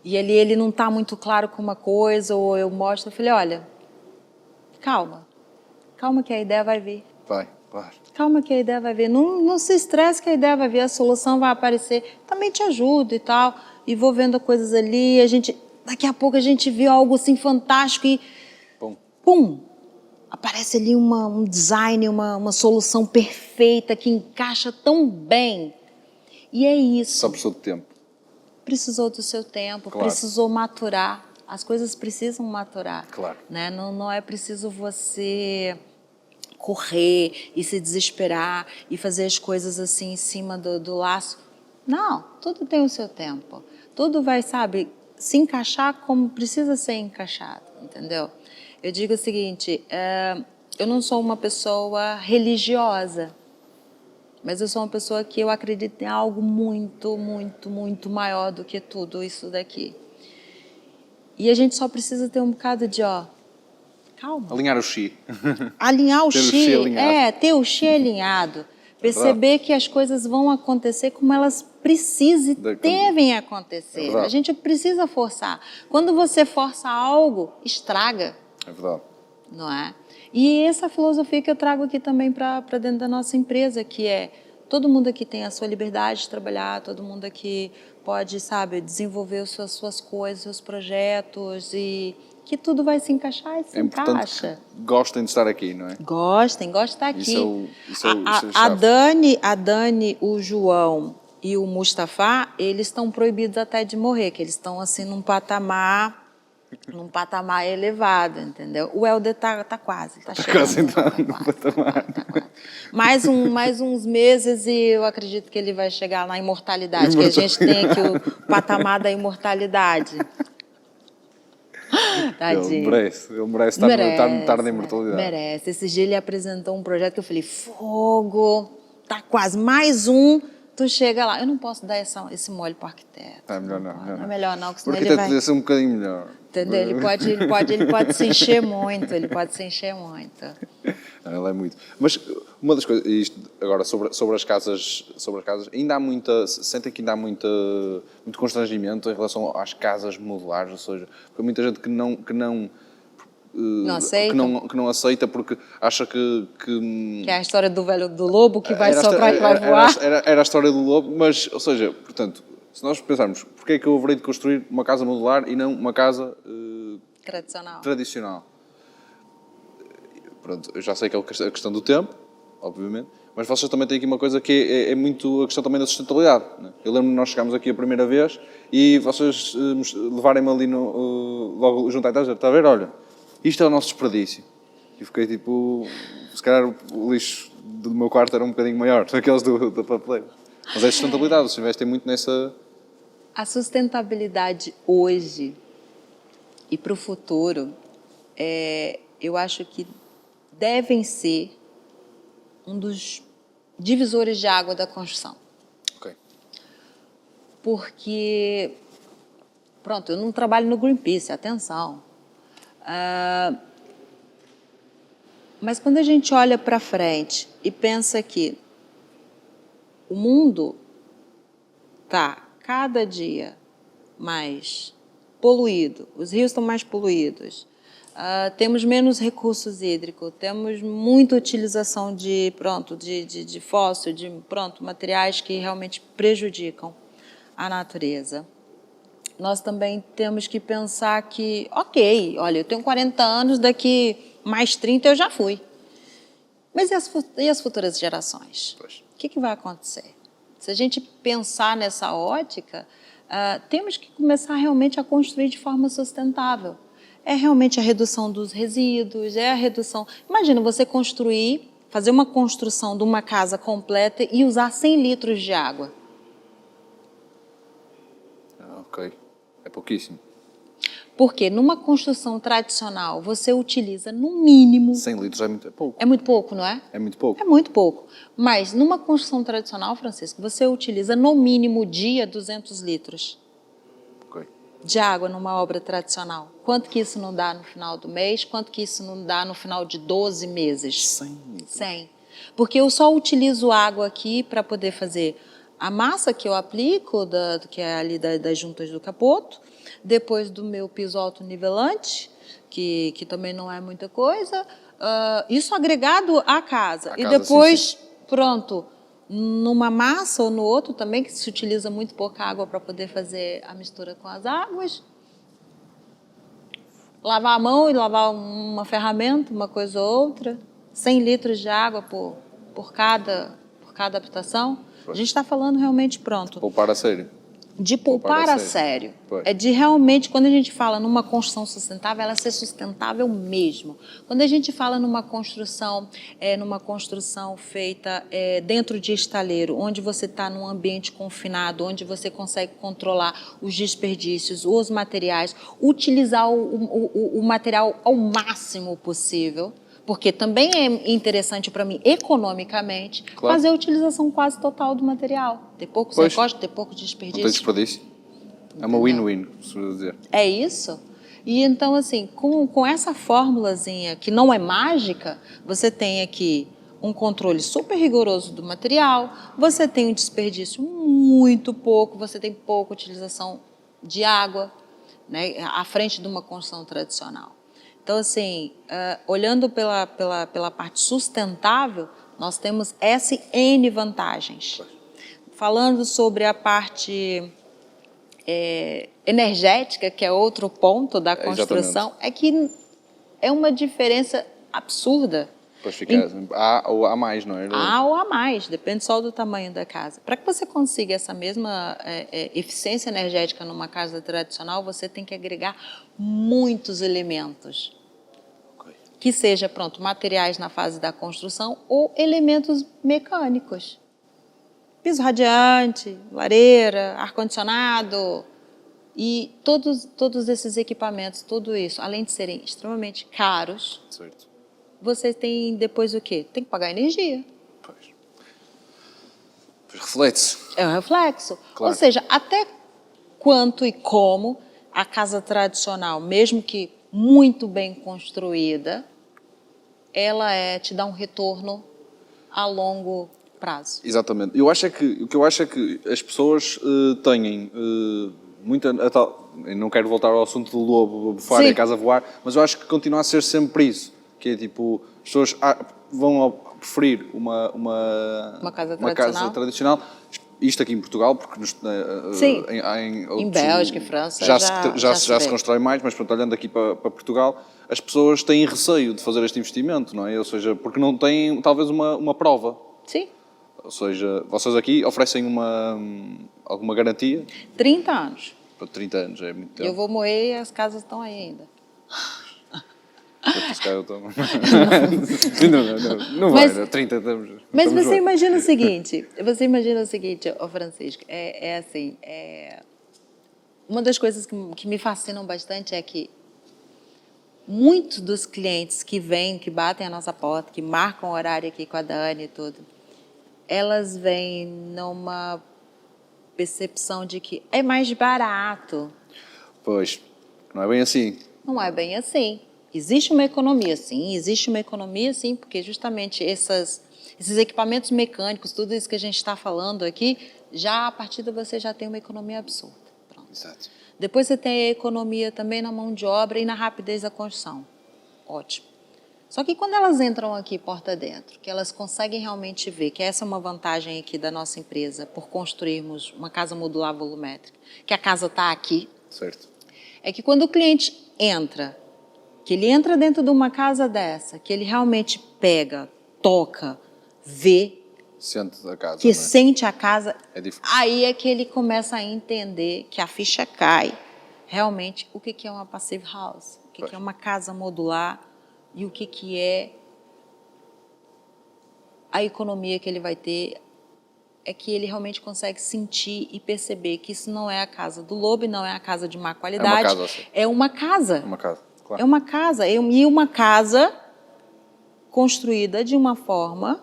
[SPEAKER 1] ele não está muito claro com uma coisa, ou eu mostro, eu falei, olha, calma que a ideia vai vir.
[SPEAKER 2] Vai, claro.
[SPEAKER 1] Calma que a ideia vai vir. Não se estresse que a ideia vai vir, a solução vai aparecer. Também te ajudo e tal. E vou vendo coisas ali, daqui a pouco a gente vê algo assim fantástico e pum! Aparece ali um design, uma solução perfeita que encaixa tão bem. E é isso.
[SPEAKER 2] Só precisou de tempo.
[SPEAKER 1] Precisou do seu tempo,
[SPEAKER 2] claro.
[SPEAKER 1] Precisou maturar. As coisas precisam maturar.
[SPEAKER 2] Claro.
[SPEAKER 1] Né? Não é preciso você correr e se desesperar e fazer as coisas assim em cima do laço. Não, tudo tem o seu tempo. Tudo vai, sabe, se encaixar como precisa ser encaixado, entendeu? Eu digo o seguinte, eu não sou uma pessoa religiosa, mas eu sou uma pessoa que eu acredito em algo muito, muito, muito maior do que tudo isso daqui. E a gente só precisa ter um bocado de, calma.
[SPEAKER 2] Alinhar o chi.
[SPEAKER 1] Alinhar o chi, ter o chi alinhado. Perceber que as coisas vão acontecer como elas precisam e devem acontecer. A gente precisa forçar. Quando você força algo, estraga.
[SPEAKER 2] É verdade.
[SPEAKER 1] Não é? E essa filosofia que eu trago aqui também para dentro da nossa empresa, que é todo mundo aqui tem a sua liberdade de trabalhar, todo mundo aqui pode, sabe, desenvolver as suas coisas, seus projetos e que tudo vai se encaixar e se encaixa.
[SPEAKER 2] Importante que gostem de estar aqui, não é?
[SPEAKER 1] Gostem de estar aqui.
[SPEAKER 2] Isso é
[SPEAKER 1] a Dani, o João e o Mustafa, eles estão proibidos até de morrer, que eles estão assim num patamar elevado, entendeu? O Helder tá quase, tá chegando.
[SPEAKER 2] Quase entrando no patamar.
[SPEAKER 1] Mais uns meses e eu acredito que ele vai chegar na imortalidade, que a gente tem aqui o patamar da imortalidade. Tadinho.
[SPEAKER 2] Ele merece estar na imortalidade.
[SPEAKER 1] Merece. Esse dia ele apresentou um projeto que eu falei, fogo, tá quase, mais um, tu chega lá. Eu não posso dar esse mole para o arquiteto.
[SPEAKER 2] É melhor não.
[SPEAKER 1] Não é melhor não, porque
[SPEAKER 2] senão
[SPEAKER 1] ele vai...
[SPEAKER 2] podia ser um bocadinho melhor.
[SPEAKER 1] Entendeu? Ele pode se encher muito, Ele é a história do lobo que vai soprar e vai voar.
[SPEAKER 2] Era a história do lobo, mas, ou seja, portanto, se nós pensarmos, porque é que eu haverei de construir uma casa modular e não uma casa tradicional? Pronto, eu já sei que é a questão do tempo, obviamente, mas vocês também têm aqui uma coisa que é muito a questão também da sustentabilidade. Né? Eu lembro que nós chegámos aqui a primeira vez e vocês levarem-me ali logo junto à casa, está a ver, olha, isto é o nosso desperdício. E fiquei tipo, se calhar o lixo do meu quarto era um bocadinho maior do que aqueles da papeleira. Mas é sustentabilidade, vocês investem muito nessa...
[SPEAKER 1] A sustentabilidade hoje e para o futuro, eu acho que devem ser um dos divisores de água da construção.
[SPEAKER 2] Ok.
[SPEAKER 1] Porque, pronto, eu não trabalho no Greenpeace, atenção. Mas quando a gente olha para frente e pensa que o mundo está cada dia mais poluído, os rios estão mais poluídos, temos menos recursos hídricos, temos muita utilização de fóssil, materiais que realmente prejudicam a natureza. Nós também temos que pensar que, ok, olha, eu tenho 40 anos, daqui mais 30 eu já fui. Mas e as futuras gerações?
[SPEAKER 2] Pois.
[SPEAKER 1] O que vai acontecer? Se a gente pensar nessa ótica, temos que começar realmente a construir de forma sustentável. É realmente a redução dos resíduos, é a redução... Imagina você fazer uma construção de uma casa completa e usar 100 litros de água.
[SPEAKER 2] Ok. É pouquíssimo.
[SPEAKER 1] Porque numa construção tradicional, você utiliza no mínimo...
[SPEAKER 2] 100 litros é muito pouco.
[SPEAKER 1] É muito pouco, não é?
[SPEAKER 2] É muito pouco.
[SPEAKER 1] É muito pouco. Mas numa construção tradicional, Francisco, você utiliza no mínimo dia 200 litros
[SPEAKER 2] Ok.
[SPEAKER 1] de água numa obra tradicional. Quanto que isso não dá no final do mês? Quanto que isso não dá no final de 12 meses?
[SPEAKER 2] 100 litros.
[SPEAKER 1] 100. Porque eu só utilizo água aqui para poder fazer a massa que eu aplico, que é ali das juntas do capoto, depois do meu piso alto-nivelante, que também não é muita coisa, isso agregado à casa. E
[SPEAKER 2] casa,
[SPEAKER 1] depois,
[SPEAKER 2] sim.
[SPEAKER 1] pronto, numa massa ou no outro também, que se utiliza muito pouca água para poder fazer a mistura com as águas. Lavar a mão e lavar uma ferramenta, uma coisa ou outra. 100 litros de água por cada habitação. A gente está falando realmente pronto.
[SPEAKER 2] Poupar a sério.
[SPEAKER 1] De poupar a sério.
[SPEAKER 2] Pois.
[SPEAKER 1] É de realmente, quando a gente fala numa construção sustentável, ela ser sustentável mesmo. Quando a gente fala numa construção feita dentro de estaleiro, onde você está num ambiente confinado, onde você consegue controlar os desperdícios, os materiais, utilizar o material ao máximo possível, porque também é interessante para mim, economicamente,
[SPEAKER 2] Claro.
[SPEAKER 1] fazer a utilização quase total do material. Ter poucos
[SPEAKER 2] Pois.
[SPEAKER 1] recursos, ter pouco
[SPEAKER 2] Não
[SPEAKER 1] desperdício.
[SPEAKER 2] tem desperdício. É uma win-win, se dizer.
[SPEAKER 1] É isso? E então, assim, com essa formulazinha, que não é mágica, você tem aqui um controle super rigoroso do material, você tem um desperdício muito pouco, você tem pouca utilização de água, né, à frente de uma construção tradicional. Então, assim, olhando pela parte sustentável, nós temos N vantagens. Falando sobre a parte energética, que é outro ponto da construção, é que é uma diferença absurda.
[SPEAKER 2] Depois fica A ou A mais, não é?
[SPEAKER 1] A ou a mais, depende só do tamanho da casa. Para que você consiga essa mesma eficiência energética numa casa tradicional, você tem que agregar muitos elementos. Que seja, pronto, materiais na fase da construção ou elementos mecânicos. Piso radiante, lareira, ar-condicionado e todos esses equipamentos, tudo isso, além de serem extremamente caros,
[SPEAKER 2] Certo.
[SPEAKER 1] você tem depois o quê? Tem que pagar energia.
[SPEAKER 2] Pois. Pois reflete-se.
[SPEAKER 1] É um reflexo.
[SPEAKER 2] Claro.
[SPEAKER 1] Ou seja, até quanto e como a casa tradicional, mesmo que muito bem construída, ela te dá um retorno a longo prazo.
[SPEAKER 2] Exatamente. O que eu acho é que as pessoas têm muita... eu não quero voltar ao assunto do lobo bufar e a casa voar, mas eu acho que continua a ser sempre isso. Que é tipo, as pessoas vão preferir uma casa tradicional. Isto aqui em Portugal, porque
[SPEAKER 1] em Bélgica e França
[SPEAKER 2] já se constrói mais, mas pronto, olhando aqui para Portugal, as pessoas têm receio de fazer este investimento, não é? Ou seja, porque não têm talvez uma prova.
[SPEAKER 1] Sim.
[SPEAKER 2] Ou seja, vocês aqui oferecem alguma garantia?
[SPEAKER 1] 30 anos.
[SPEAKER 2] Para 30 anos, é muito tempo.
[SPEAKER 1] Eu vou morrer e as casas estão aí ainda.
[SPEAKER 2] Não vai, 30 estamos.
[SPEAKER 1] Mas você imagina o seguinte, ô Francisco, uma das coisas que me fascinam bastante é que muitos dos clientes que vêm, que batem a nossa porta, que marcam horário aqui com a Dani e tudo, elas vêm numa percepção de que é mais barato.
[SPEAKER 2] Pois, não é bem assim.
[SPEAKER 1] Não é bem assim. Existe uma economia, sim, porque justamente esses equipamentos mecânicos, tudo isso que a gente está falando aqui, já a partir de você já tem uma economia absurda. Pronto.
[SPEAKER 2] Exato.
[SPEAKER 1] Depois você tem a economia também na mão de obra e na rapidez da construção. Ótimo. Só que quando elas entram aqui porta dentro, que elas conseguem realmente ver, que essa é uma vantagem aqui da nossa empresa, por construirmos uma casa modular volumétrica, que a casa está aqui,
[SPEAKER 2] certo.
[SPEAKER 1] É que quando o cliente entra, que ele entra dentro de uma casa dessa, que ele realmente pega, toca, vê,
[SPEAKER 2] sente a casa,
[SPEAKER 1] que sente a casa,
[SPEAKER 2] aí
[SPEAKER 1] é que ele começa a entender que a ficha cai. Realmente, o que é uma passive house? O que é uma casa modular? E o que é a economia que ele vai ter é que ele realmente consegue sentir e perceber que isso não é a casa do lobo, não é a casa de má qualidade.
[SPEAKER 2] casa, assim.
[SPEAKER 1] É uma casa.
[SPEAKER 2] É uma casa, claro.
[SPEAKER 1] É uma casa. E uma casa construída de uma forma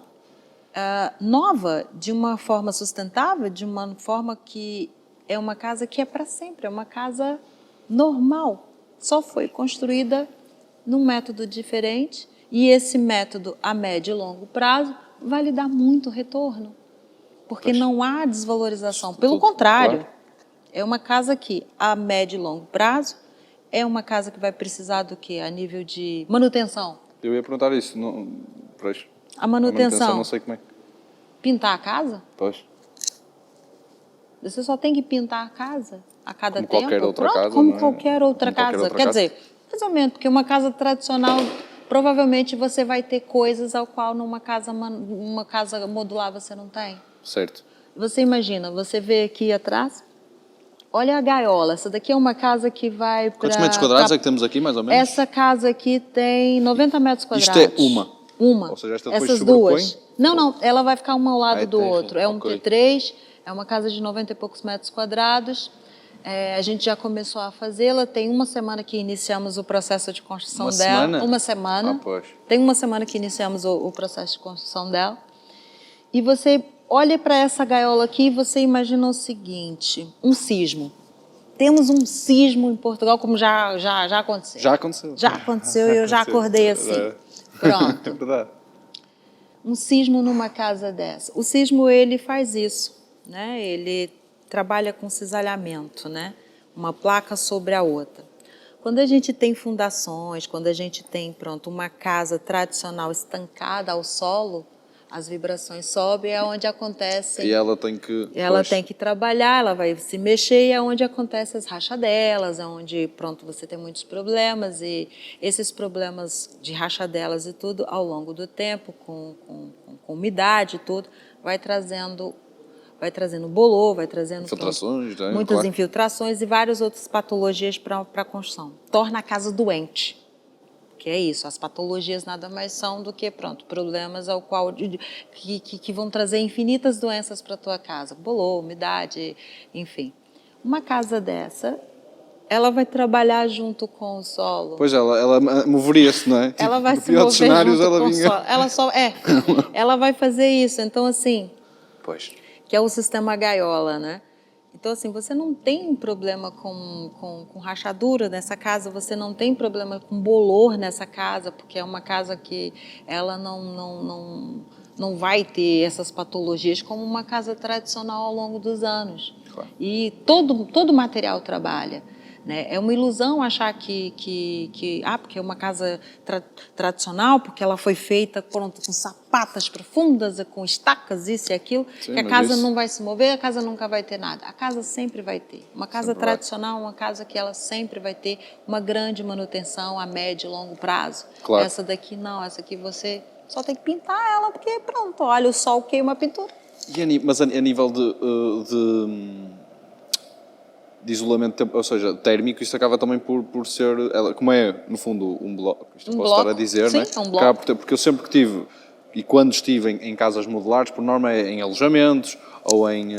[SPEAKER 1] nova, de uma forma sustentável, de uma forma que é uma casa que é para sempre, é uma casa normal. Só foi construída num método diferente e esse método a médio e longo prazo vai lhe dar muito retorno, porque não há desvalorização. Pelo contrário,
[SPEAKER 2] claro.
[SPEAKER 1] é uma casa que a médio e longo prazo é uma casa que vai precisar do quê? A nível de manutenção.
[SPEAKER 2] Eu ia perguntar isso. Não, pois.
[SPEAKER 1] A manutenção.
[SPEAKER 2] Não sei como é.
[SPEAKER 1] Pintar a casa?
[SPEAKER 2] Pois.
[SPEAKER 1] Você só tem que pintar a casa a cada
[SPEAKER 2] Como
[SPEAKER 1] tempo.
[SPEAKER 2] qualquer outra
[SPEAKER 1] Pronto,
[SPEAKER 2] casa,
[SPEAKER 1] como
[SPEAKER 2] não é?
[SPEAKER 1] qualquer outra
[SPEAKER 2] Como qualquer
[SPEAKER 1] casa.
[SPEAKER 2] outra
[SPEAKER 1] Quer
[SPEAKER 2] casa.
[SPEAKER 1] dizer, mais ou menos, porque uma casa tradicional, provavelmente você vai ter coisas ao qual numa casa modular você não tem.
[SPEAKER 2] Certo.
[SPEAKER 1] Você imagina, você vê aqui atrás, olha a gaiola. Essa daqui é uma casa que vai para...
[SPEAKER 2] Quantos metros quadrados é que temos aqui, mais ou menos?
[SPEAKER 1] Essa casa aqui tem 90 metros quadrados.
[SPEAKER 2] Isto é uma?
[SPEAKER 1] Uma.
[SPEAKER 2] Ou seja, esta depois
[SPEAKER 1] essas
[SPEAKER 2] sobrepõe?
[SPEAKER 1] duas. Não, ela vai ficar uma ao lado do
[SPEAKER 2] tem,
[SPEAKER 1] outro. É um
[SPEAKER 2] ok.
[SPEAKER 1] T3, é uma casa de 90 e poucos metros quadrados. A gente já começou a fazê-la. Tem uma semana que iniciamos o processo de construção
[SPEAKER 2] Uma
[SPEAKER 1] dela.
[SPEAKER 2] semana?
[SPEAKER 1] Uma semana.
[SPEAKER 2] Ah, pois.
[SPEAKER 1] Tem uma semana que iniciamos o processo de construção dela. E você olha para essa gaiola aqui e você imagina o seguinte, um sismo. Temos um sismo em Portugal, como já aconteceu.
[SPEAKER 2] Já aconteceu.
[SPEAKER 1] Já aconteceu e eu já acordei assim. Pronto.
[SPEAKER 2] É verdade.
[SPEAKER 1] Um sismo numa casa dessa. O sismo, ele faz isso, né? Ele trabalha com cisalhamento, né? Uma placa sobre a outra. Quando a gente tem fundações, quando a gente tem, pronto, uma casa tradicional estancada ao solo, as vibrações sobem, é onde acontecem...
[SPEAKER 2] E ela tem que...
[SPEAKER 1] Ela
[SPEAKER 2] pois.
[SPEAKER 1] tem que trabalhar, ela vai se mexer e é onde acontecem as rachadelas, é onde, pronto, você tem muitos problemas e esses problemas de rachadelas e tudo, ao longo do tempo, com umidade e tudo, vai trazendo bolor, vai trazendo
[SPEAKER 2] Infiltrações,
[SPEAKER 1] pronto,
[SPEAKER 2] né?
[SPEAKER 1] muitas
[SPEAKER 2] Claro.
[SPEAKER 1] infiltrações e várias outras patologias para a construção. Torna a casa doente. Que é isso, as patologias nada mais são do que, pronto, problemas ao qual que vão trazer infinitas doenças para a tua casa, bolor, umidade, enfim. Uma casa dessa, ela vai trabalhar junto com o solo.
[SPEAKER 2] Pois ela moveria-se, não é?
[SPEAKER 1] Ela vai
[SPEAKER 2] no
[SPEAKER 1] se
[SPEAKER 2] pior
[SPEAKER 1] mover
[SPEAKER 2] dos cenários,
[SPEAKER 1] junto
[SPEAKER 2] ela
[SPEAKER 1] com
[SPEAKER 2] vinha...
[SPEAKER 1] o solo. Ela vai fazer isso. Então, assim,
[SPEAKER 2] Pois.
[SPEAKER 1] que é o sistema gaiola, né? Então, assim, você não tem problema com rachadura nessa casa, você não tem problema com bolor nessa casa, porque é uma casa que ela não vai ter essas patologias como uma casa tradicional ao longo dos anos.
[SPEAKER 2] Claro.
[SPEAKER 1] E todo material trabalha. Né? É uma ilusão achar porque é uma casa tradicional, porque ela foi feita com sapatas profundas, com estacas, isso e aquilo,
[SPEAKER 2] Sim,
[SPEAKER 1] que a
[SPEAKER 2] mas
[SPEAKER 1] casa
[SPEAKER 2] isso...
[SPEAKER 1] não vai se mover, a casa nunca vai ter nada. A casa sempre vai ter. Uma casa
[SPEAKER 2] Sempre
[SPEAKER 1] tradicional, uma casa que ela sempre vai ter uma grande manutenção a médio e longo prazo.
[SPEAKER 2] Claro.
[SPEAKER 1] Essa daqui não, essa aqui você só tem que pintar ela, porque pronto, olha, o sol queima a pintura.
[SPEAKER 2] Mas a nível de isolamento, ou seja, térmico, isto acaba também por ser, como é, no fundo, um bloco, isto
[SPEAKER 1] Um
[SPEAKER 2] posso
[SPEAKER 1] bloco,
[SPEAKER 2] estar a dizer,
[SPEAKER 1] sim,
[SPEAKER 2] não é?
[SPEAKER 1] é um bloco.
[SPEAKER 2] Acaba por ter, porque eu sempre que tive, e quando estive em casas modulares, por norma é em alojamentos, ou em,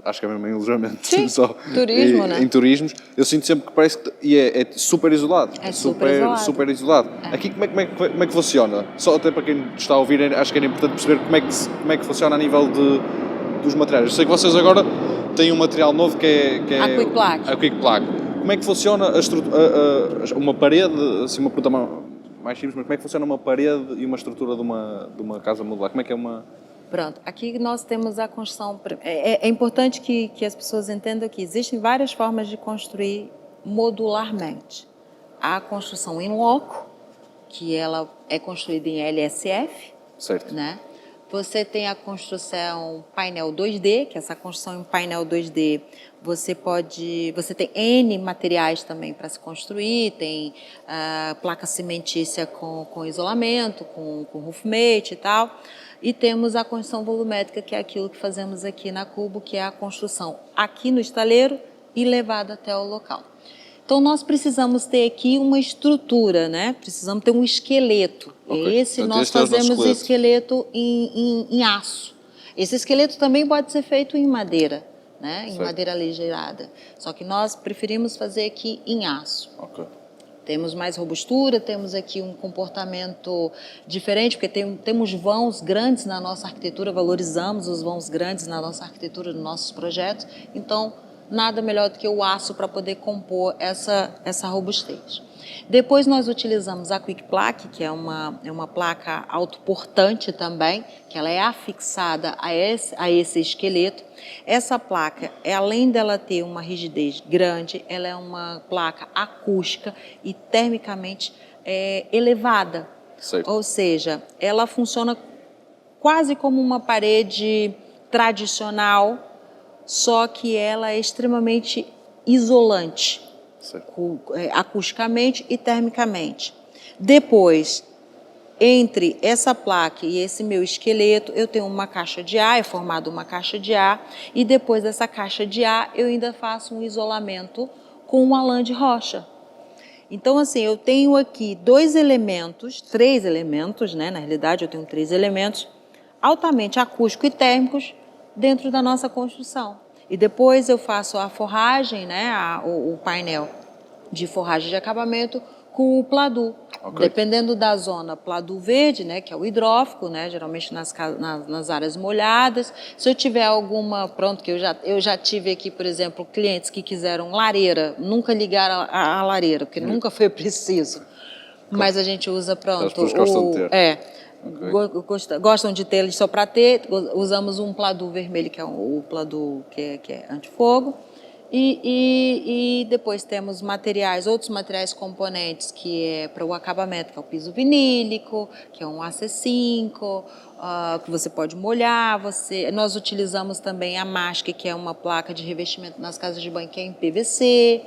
[SPEAKER 2] acho que é mesmo em alojamentos,
[SPEAKER 1] Sim,
[SPEAKER 2] só,
[SPEAKER 1] turismo, né?
[SPEAKER 2] Em turismos, eu sinto sempre que parece que é super isolado.
[SPEAKER 1] É super isolado.
[SPEAKER 2] Super isolado.
[SPEAKER 1] É.
[SPEAKER 2] Aqui como é que funciona? Só até para quem está a ouvir, acho que era importante perceber como é que funciona a nível dos materiais. Eu sei que vocês agora têm um material novo que é
[SPEAKER 1] A Quick Plaque.
[SPEAKER 2] A Quick Plaque. Como é que funciona uma parede, assim uma pergunta mais simples, mas como é que funciona uma parede e uma estrutura de uma casa modular? Como é que é uma...
[SPEAKER 1] Pronto, aqui nós temos a construção... É importante que as pessoas entendam que existem várias formas de construir modularmente. Há a construção em loco, que ela é construída em LSF,
[SPEAKER 2] Certo.
[SPEAKER 1] né? Você tem a construção painel 2D, que essa construção em painel 2D, você tem N materiais também para se construir, tem placa cimentícia com isolamento, com roofmate e tal, e temos a construção volumétrica, que é aquilo que fazemos aqui na Cubo, que é a construção aqui no estaleiro e levada até o local. Então, nós precisamos ter aqui uma estrutura, né? Precisamos ter um esqueleto.
[SPEAKER 2] Ok.
[SPEAKER 1] Esse
[SPEAKER 2] Portanto,
[SPEAKER 1] nós
[SPEAKER 2] este é o nosso
[SPEAKER 1] fazemos esqueleto em aço. Esse esqueleto também pode ser feito em madeira, né? Em
[SPEAKER 2] Certo.
[SPEAKER 1] madeira aligeirada. Só que nós preferimos fazer aqui em aço.
[SPEAKER 2] Ok.
[SPEAKER 1] Temos mais robustura, temos aqui um comportamento diferente, porque temos vãos grandes na nossa arquitetura, valorizamos os vãos grandes na nossa arquitetura, nos nossos projetos. Então, nada melhor do que o aço para poder compor essa robustez. Depois nós utilizamos a Quick Plaque, que é uma placa autoportante também, que ela é afixada a esse esqueleto. Essa placa, além dela ter uma rigidez grande, ela é uma placa acústica e termicamente elevada.
[SPEAKER 2] Certo.
[SPEAKER 1] Ou seja, ela funciona quase como uma parede tradicional, só que ela é extremamente isolante, acusticamente e termicamente. Depois, entre essa placa e esse meu esqueleto, eu tenho uma caixa de ar, é formada uma caixa de ar, e depois dessa caixa de ar, eu ainda faço um isolamento com uma lã de rocha. Então, assim, eu tenho aqui três elementos, né? Na realidade, eu tenho 3 elementos altamente acústicos e térmicos dentro da nossa construção. E depois eu faço a forragem, né? O painel de forragem de acabamento com o pladu.
[SPEAKER 2] Ok.
[SPEAKER 1] Dependendo da zona, pladu verde, né, que é o hidrófico, né, geralmente nas áreas molhadas. Se eu tiver alguma, pronto, que eu já tive aqui, por exemplo, clientes que quiseram lareira, nunca ligaram a lareira, porque nunca foi preciso. Mas a gente usa, pronto.
[SPEAKER 2] As pessoas gostam de ter.
[SPEAKER 1] Gostam de ter só para ter. Usamos um pladu vermelho, que é o pladu que é antifogo. E depois temos outros materiais componentes, que é para o acabamento, que é o piso vinílico, que é um AC5, que você pode molhar. Nós utilizamos também a Masque, que é uma placa de revestimento nas casas de banho, que é em PVC,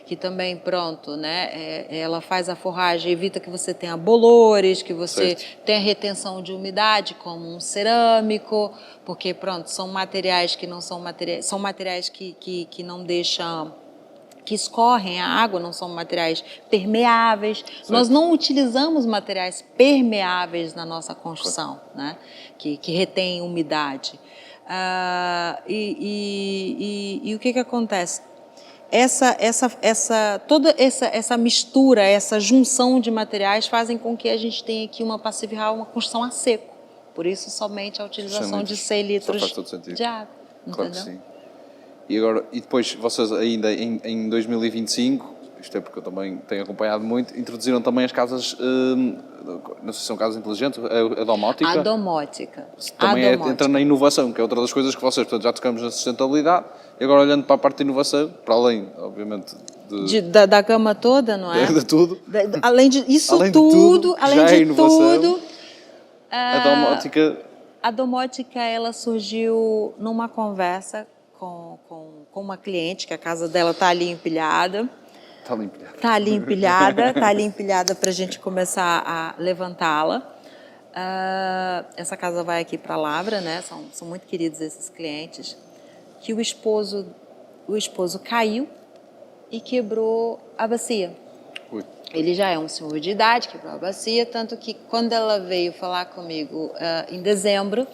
[SPEAKER 1] que também, pronto, né? Ela faz a forragem, evita que você tenha bolores, que você tenha retenção de umidade, como um cerâmico, porque, pronto, são materiais que não são materiais, são materiais que não deixam, que escorrem a água, não são materiais permeáveis. Certo. Nós não utilizamos materiais permeáveis na nossa construção, né? Que retêm umidade. E o que acontece? Toda essa mistura, essa junção de materiais fazem com que a gente tenha aqui uma passive-house, uma construção a seco. Por isso, somente a utilização de 100 litros de água.
[SPEAKER 2] Claro que sim. E depois, vocês ainda em 2025, isto é porque eu também tenho acompanhado muito, introduziram também as casas, não sei se são casas inteligentes, a domótica.
[SPEAKER 1] A domótica.
[SPEAKER 2] Também entra na inovação, que é outra das coisas que vocês, portanto, já tocamos na sustentabilidade, e agora olhando para a parte de inovação, para além, obviamente,
[SPEAKER 1] da gama toda, não é?
[SPEAKER 2] De tudo.
[SPEAKER 1] Além de tudo,
[SPEAKER 2] a domótica...
[SPEAKER 1] A domótica, ela surgiu numa conversa com uma cliente, que a casa dela está ali empilhada. Está ali empilhada para a gente começar a levantá-la. Essa casa vai aqui para a Lavra, né? São muito queridos esses clientes. Que o esposo caiu e quebrou a bacia.
[SPEAKER 2] Ui.
[SPEAKER 1] Ele já é um senhor de idade, quebrou a bacia, tanto que quando ela veio falar comigo em dezembro,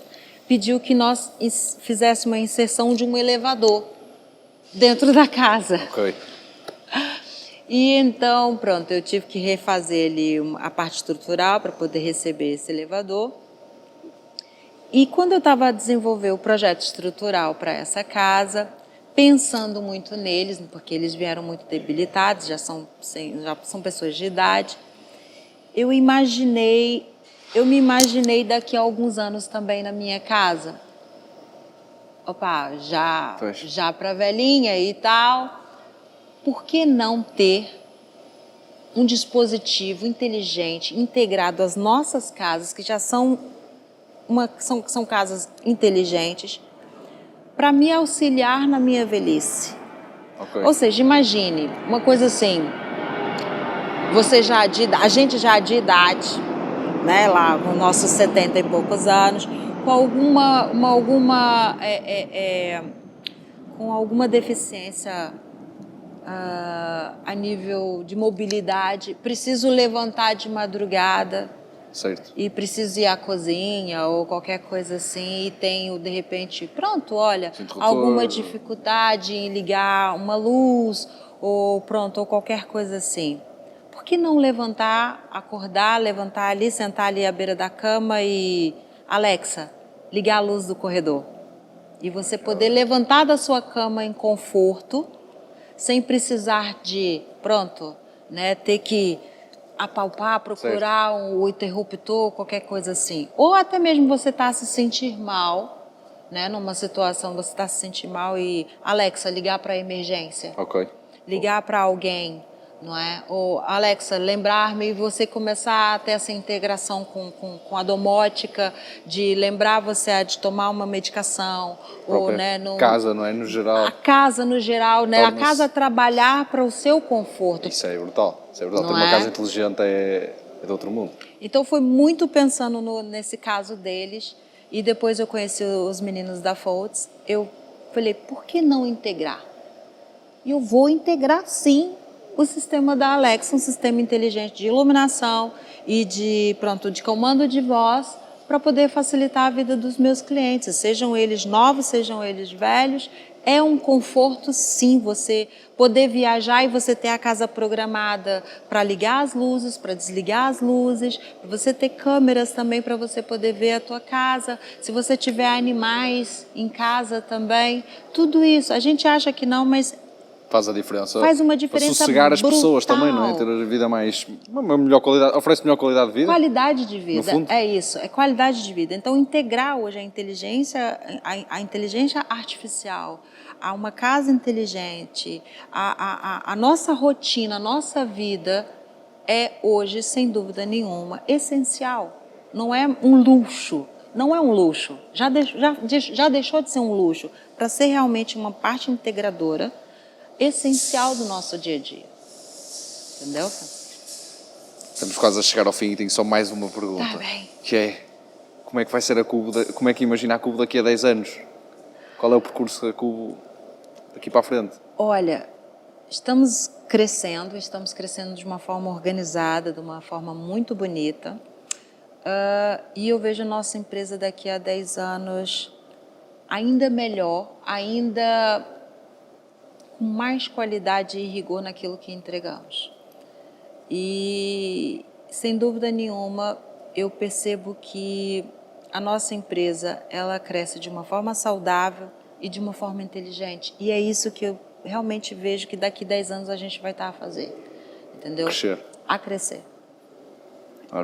[SPEAKER 1] pediu que nós fizéssemos uma inserção de um elevador dentro da casa.
[SPEAKER 2] Ok.
[SPEAKER 1] E então, pronto, eu tive que refazer ali a parte estrutural para poder receber esse elevador. E quando eu estava a desenvolver o projeto estrutural para essa casa, pensando muito neles, porque eles vieram muito debilitados, já são pessoas de idade, eu me imaginei daqui a alguns anos também na minha casa. Opa, já para velhinha e tal, por que não ter um dispositivo inteligente integrado às nossas casas, que já são casas inteligentes, para me auxiliar na minha velhice?
[SPEAKER 2] Okay.
[SPEAKER 1] Ou seja, imagine uma coisa assim, a gente já de idade, né, lá com nossos 70 e poucos anos, com alguma deficiência a nível de mobilidade, preciso levantar de madrugada
[SPEAKER 2] Certo.
[SPEAKER 1] e preciso ir à cozinha ou qualquer coisa assim e tenho, de repente, pronto, olha,
[SPEAKER 2] Interruptor.
[SPEAKER 1] alguma dificuldade em ligar uma luz ou pronto, ou qualquer coisa assim. Por que não levantar, acordar, levantar ali, sentar ali à beira da cama e... Alexa, ligar a luz do corredor. E você poder levantar da sua cama em conforto, sem precisar de, pronto, né, ter que apalpar, procurar o interruptor, qualquer coisa assim. Ou até mesmo você está se sentir mal, né, numa situação, você está se sentir mal e, Alexa, ligar para a emergência.
[SPEAKER 2] Ok.
[SPEAKER 1] Ligar para alguém, não é? Ou, Alexa, lembrar-me e você começar a ter essa integração com a domótica, de lembrar você de tomar uma medicação, ou,
[SPEAKER 2] Própria
[SPEAKER 1] né,
[SPEAKER 2] casa, não é? No geral.
[SPEAKER 1] a casa no geral, né? A
[SPEAKER 2] Torna-se-
[SPEAKER 1] casa trabalhar para o seu conforto.
[SPEAKER 2] Isso é brutal. Isso é brutal.
[SPEAKER 1] Não
[SPEAKER 2] Ter uma
[SPEAKER 1] é?
[SPEAKER 2] casa inteligente é de outro mundo.
[SPEAKER 1] Então foi muito pensando nesse caso deles e depois eu conheci os meninos da Foltz. Eu falei, por que não integrar? E eu vou integrar sim o sistema da Alexa, um sistema inteligente de iluminação e de comando de voz para poder facilitar a vida dos meus clientes, sejam eles novos, sejam eles velhos. É um conforto, sim, você poder viajar e você ter a casa programada para ligar as luzes, para desligar as luzes, para você ter câmeras também para você poder ver a tua casa. Se você tiver animais em casa também, tudo isso. A gente acha que não, mas
[SPEAKER 2] Faz a diferença.
[SPEAKER 1] faz uma diferença
[SPEAKER 2] Para sossegar as pessoas
[SPEAKER 1] brutal.
[SPEAKER 2] também, não é? Ter a vida mais... uma melhor qualidade... Oferece melhor qualidade de vida.
[SPEAKER 1] Qualidade de
[SPEAKER 2] No
[SPEAKER 1] vida,
[SPEAKER 2] fundo.
[SPEAKER 1] é isso, é qualidade de vida. Então, integrar hoje a inteligência artificial, a uma casa inteligente, a nossa rotina, a nossa vida é hoje, sem dúvida nenhuma, essencial. Não é um luxo, não é um luxo. Já deixou de ser um luxo para ser realmente uma parte integradora, essencial do nosso dia a dia. Entendeu?
[SPEAKER 2] Estamos quase a chegar ao fim e tenho só mais uma pergunta.
[SPEAKER 1] Tá bem.
[SPEAKER 2] Que é, como é que vai ser a Cubo, como é que imagina a Cubo daqui a 10 anos? Qual é o percurso da Cubo daqui para a frente?
[SPEAKER 1] Olha, estamos crescendo de uma forma organizada, de uma forma muito bonita. E eu vejo a nossa empresa daqui a 10 anos ainda melhor, ainda com mais qualidade e rigor naquilo que entregamos. E, sem dúvida nenhuma, eu percebo que a nossa empresa, ela cresce de uma forma saudável e de uma forma inteligente. E é isso que eu realmente vejo que daqui a 10 anos a gente vai estar a fazer. Entendeu?
[SPEAKER 2] Crescer.
[SPEAKER 1] A crescer.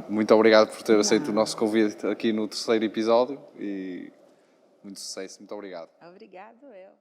[SPEAKER 2] Muito obrigado por ter aceito o nosso convite aqui no terceiro episódio e muito sucesso. Muito obrigado.
[SPEAKER 1] Obrigado, eu.